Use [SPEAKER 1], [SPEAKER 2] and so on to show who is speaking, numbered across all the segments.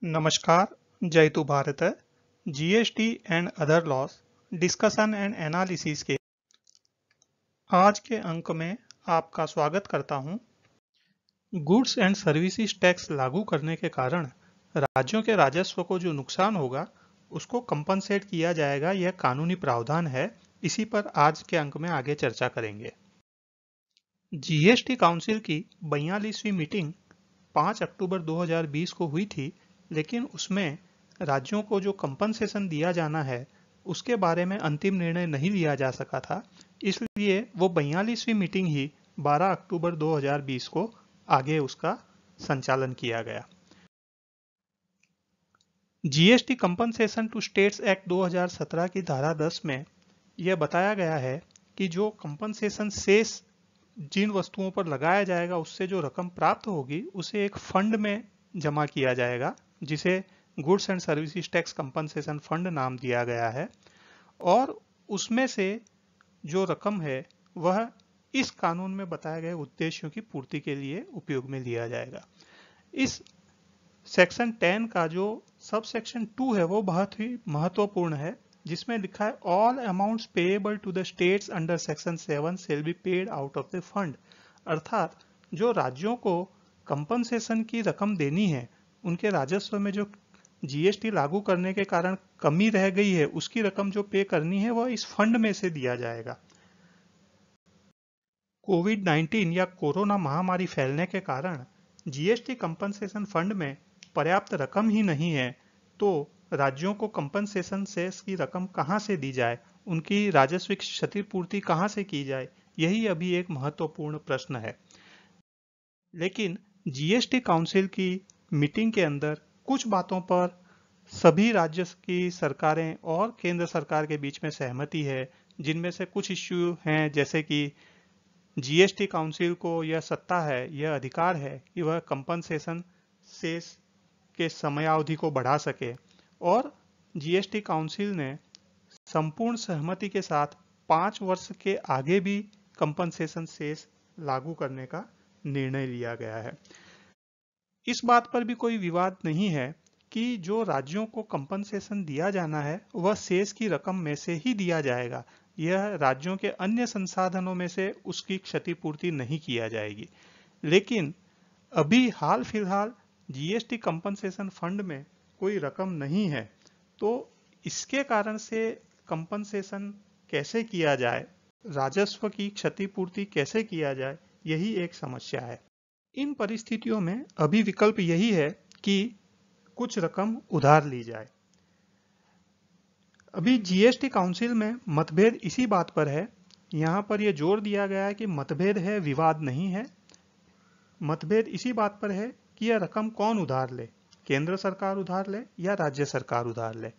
[SPEAKER 1] नमस्कार, जयतु Bharat GST and other laws discussion and analysis के आज के अंक में आपका स्वागत करता हूं। गुड्स एंड सर्विसेज टैक्स लागू करने के कारण राज्यों के राजस्व को जो नुकसान होगा उसको कंपनसेट किया जाएगा, यह कानूनी प्रावधान है। इसी पर आज के अंक में आगे चर्चा करेंगे। जीएसटी काउंसिल की 42वीं मीटिंग 5 अक्टूबर 2020 को हुई थी, लेकिन उसमें राज्यों को जो कंपनसेशन दिया जाना है उसके बारे में अंतिम निर्णय नहीं लिया जा सका था। इसलिए वो 42वीं मीटिंग ही 12 अक्टूबर 2020 को आगे उसका संचालन किया गया। GST compensation to states act 2017 की धारा 10 में यह बताया गया है कि जो कंपनसेशन शेष जिन वस्तुओं पर लगाया जाएगा उससे जो रकम प्राप्त होगी उसे एक फंड में जमा किया जाएगा, जिसे goods and services tax compensation fund नाम दिया गया है। और उसमें से जो रकम है वह इस कानून में बताए गए उद्देश्यों की पूर्ति के लिए उपयोग में लिया जाएगा। इस सेक्शन 10 का जो सब सेक्शन 2 है वो बहुत ही महत्वपूर्ण है, जिसमें लिखा है all amounts payable to the states under section 7 shall be paid out of the fund. अर्थात जो राज्यों को कंपनसेशन की रकम देनी है, उनके राजस्व में जो जीएसटी लागू करने के कारण कमी रह गई है उसकी रकम जो पे करनी है वह इस फंड में से दिया जाएगा। कोविड-19 या कोरोना महामारी फैलने के कारण जीएसटी कंपनसेशन फंड में पर्याप्त रकम ही नहीं है, तो राज्यों को कंपनसेशन शेष की रकम कहां से दी जाए, उनकी राजस्विक क्षतिपूर्ति कहां से की जाए, यही अभी एक महत्वपूर्ण प्रश्न है। लेकिन जीएसटी काउंसिल की मीटिंग के अंदर कुछ बातों पर सभी राज्य की सरकारें और केंद्र सरकार के बीच में सहमति है, जिनमें से कुछ इश्यू हैं जैसे कि जीएसटी काउंसिल को यह सत्ता है, यह अधिकार है कि वह कंपनसेशन शेष के समयावधि को बढ़ा सके, और जीएसटी काउंसिल ने संपूर्ण सहमति के साथ 5 वर्ष के आगे भी कंपनसेशन शेष लागू करने का निर्णय लिया गया है। इस बात पर भी कोई विवाद नहीं है कि जो राज्यों को कंपनसेशन दिया जाना है वह शेष की रकम में से ही दिया जाएगा। यह राज्यों के अन्य संसाधनों में से उसकी क्षतिपूर्ति नहीं किया जाएगी। लेकिन अभी हाल फिलहाल जीएसटी कंपनसेशन फंड में कोई रकम नहीं है, तो इसके कारण से कंपनसेशन कैसे किया जाए, राजस्व की क्षतिपूर्ति कैसे किया जाए, यही एक समस्या है। इन परिस्थितियों में अभी विकल्प यही है कि कुछ रकम उधार ली जाए। अभी जीएसटी काउंसिल में मतभेद इसी बात पर है। यहां पर यह जोर दिया गया है कि मतभेद है, विवाद नहीं है। मतभेद इसी बात पर है कि यह रकम कौन उधार ले, केंद्र सरकार उधार ले या राज्य सरकार उधार ले।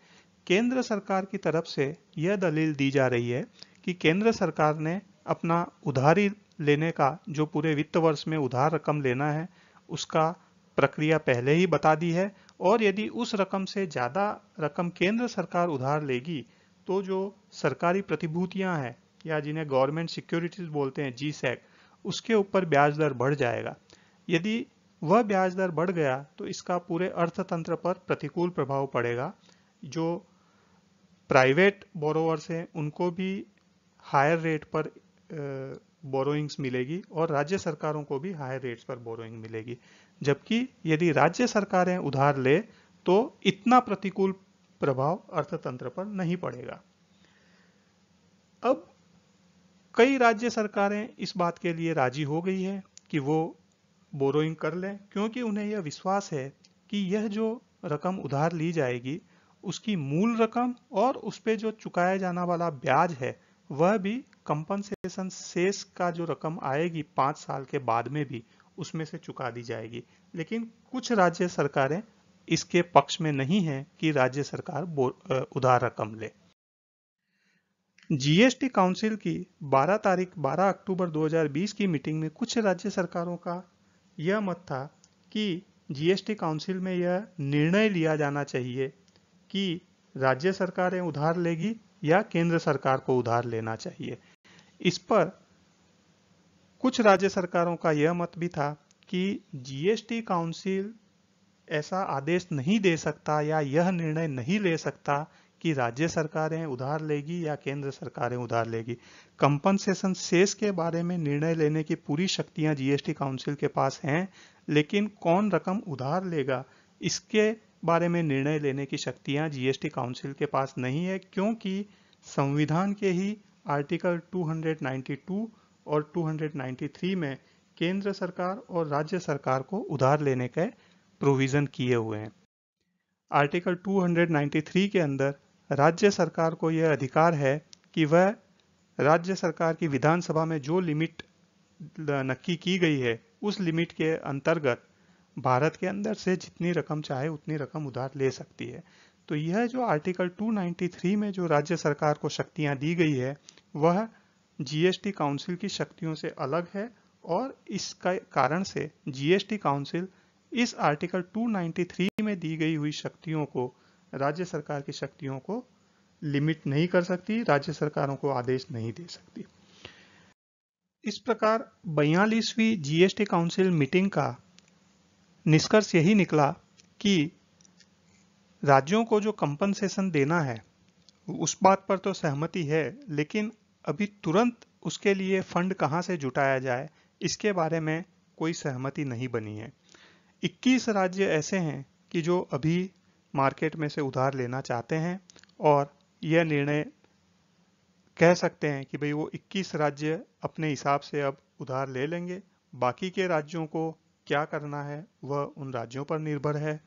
[SPEAKER 1] केंद्र सरकार की तरफ से यह दलील दी जा रही है कि केंद्र सरकार ने अपना उधारी लेने का, जो पूरे वित्त वर्ष में उधार रकम लेना है, उसका प्रक्रिया पहले ही बता दी है, और यदि उस रकम से ज्यादा रकम केंद्र सरकार उधार लेगी तो जो सरकारी प्रतिभूतियां हैं या जिन्हें गवर्नमेंट सिक्योरिटीज बोलते हैं, जीसैक, उसके ऊपर ब्याज दर बढ़ जाएगा। यदि वह ब्याज दर बढ़ गया तो इसका पूरे अर्थतंत्र पर प्रतिकूल प्रभाव पड़ेगा। जो प्राइवेट बोरोवर्स हैं उनको भी हायर रेट पर बोरोइंग्स मिलेगी और राज्य सरकारों को भी हायर रेट्स पर बोरोइंग मिलेगी। जबकि यदि राज्य सरकारें उधार ले तो इतना प्रतिकूल प्रभाव अर्थतंत्र पर नहीं पड़ेगा। अब कई राज्य सरकारें इस बात के लिए राजी हो गई है कि वो बोरोइंग कर लें, क्योंकि उन्हें यह विश्वास है कि यह जो रकम उधार ली जाएगी उसकी मूल रकम और उस पे जो चुकाया जाना वाला ब्याज है वह भी कंपनसेशन शेष का जो रकम आएगी 5 साल के बाद में भी उसमें से चुका दी जाएगी। लेकिन कुछ राज्य सरकारें इसके पक्ष में नहीं है कि राज्य सरकार उधार रकम ले। जीएसटी काउंसिल की 12 अक्टूबर 2020 की मीटिंग में कुछ राज्य सरकारों का यह मत था कि जीएसटी काउंसिल में यह निर्णय लिया जाना चाहिए कि राज्य सरकारें उधार लेगी या केंद्र सरकार को उधार लेना चाहिए। इस पर कुछ राज्य सरकारों का यह मत भी था कि जीएसटी काउंसिल ऐसा आदेश नहीं दे सकता या यह निर्णय नहीं ले सकता कि राज्य सरकारें उधार लेगी या केंद्र सरकारें उधार लेगी। कंपनसेशन शेष के बारे में निर्णय लेने की पूरी शक्तियां जीएसटी काउंसिल के पास हैं, लेकिन कौन रकम उधार लेगा इसके बारे में निर्णय लेने की शक्तियां जीएसटी काउंसिल के पास नहीं है, क्योंकि संविधान के ही आर्टिकल 292 और 293 में केंद्र सरकार और राज्य सरकार को उधार लेने के प्रोविजन किए हुए हैं। आर्टिकल 293 के अंदर राज्य सरकार को यह अधिकार है कि वह राज्य सरकार की विधानसभा में जो लिमिट नक्की की गई है उस लिमिट के अंतर्गत भारत के अंदर से जितनी रकम चाहे उतनी रकम उधार ले सकती है। तो यह जो आर्टिकल 293 में जो राज्य सरकार को शक्तियां दी गई है वह जीएसटी काउंसिल की शक्तियों से अलग है, और इसका कारण से जीएसटी काउंसिल इस आर्टिकल 293 में दी गई हुई शक्तियों को, राज्य सरकार की शक्तियों को लिमिट नहीं कर सकती, राज्य सरकारों को आदेश नहीं दे सकती। इस प्रकार 42वीं जीएसटी काउंसिल मीटिंग का निष्कर्ष यही निकला कि राज्यों को जो कंपनसेशन देना है उस बात पर तो सहमति है, लेकिन अभी तुरंत उसके लिए फंड कहां से जुटाया जाए इसके बारे में कोई सहमति नहीं बनी है। 21 राज्य ऐसे हैं कि जो अभी मार्केट में से उधार लेना चाहते हैं, और यह निर्णय कह सकते हैं कि भाई वो 21 राज्य अपने हिसाब से अब उधार ले लेंगे। बाकी के राज्यों को क्या करना है वह उन राज्यों पर निर्भर है।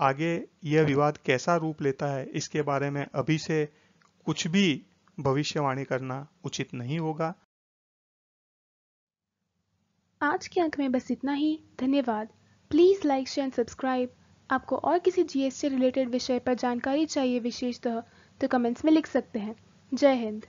[SPEAKER 1] आगे यह विवाद कैसा रूप लेता है इसके बारे में अभी से कुछ भी भविष्यवाणी करना उचित नहीं होगा।
[SPEAKER 2] आज के अंक में बस इतना ही। धन्यवाद। Please like, share and subscribe. आपको और किसी जीएसटी रिलेटेड विषय पर जानकारी चाहिए विशेषतः तो कमेंट्स में लिख सकते हैं। जय हिंद।